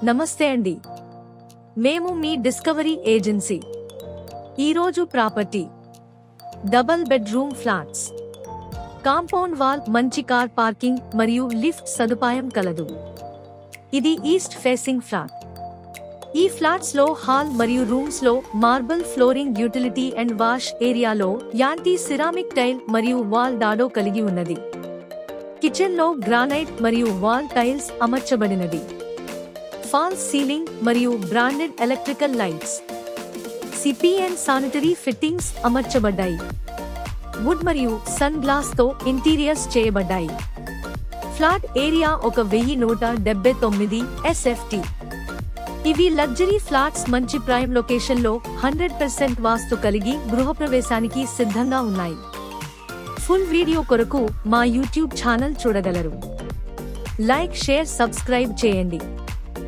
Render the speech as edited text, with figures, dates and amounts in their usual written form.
నమస్తే అండి. మేము మీ డిస్కవరీ ఏజెన్సీ. ఈరోజు property double bedroom flats, compound wall, మంచి కార్ పార్కింగ్ మరియు లిఫ్ట్ సదుపాయం కలదు. ఇది ఈస్ట్ ఫేసింగ్ ఫ్లాట్. ఈ ఫ్లాట్స్ లో హాల్ మరియు రూమ్స్ లో marble flooring, utility and wash ఏరియాలో యాంటీ సిరామిక్ టైల్ మరియు వాల్ డాడో కలిగి ఉన్నది. కిచెన్ లో గ్రానైట్ మరియు వాల్ టైల్స్ అమర్చబడినది. ఫాల్స్ సీలింగ్ మరియు branded electrical lights, CP and sanitary fittings అమర్చబడ్డాయి. వుడ్ మరియు సన్ గ్లాస్ తో ఇంటీరియర్స్ చేయబడ్డాయి. Flat area 1179 SFT. ఇవి లగ్జరీ ఫ్లాట్స్, మంచి ప్రైమ్ లొకేషన్ లో 100% వాస్తు కలిగి గృహప్రవేశానికి సిద్ధంగా ఉన్నాయి. ఫుల్ వీడియో కొరకు మా యూట్యూబ్ ఛానల్ చూడగలరు. లైక్, షేర్, సబ్స్క్రైబ్ చేయండి.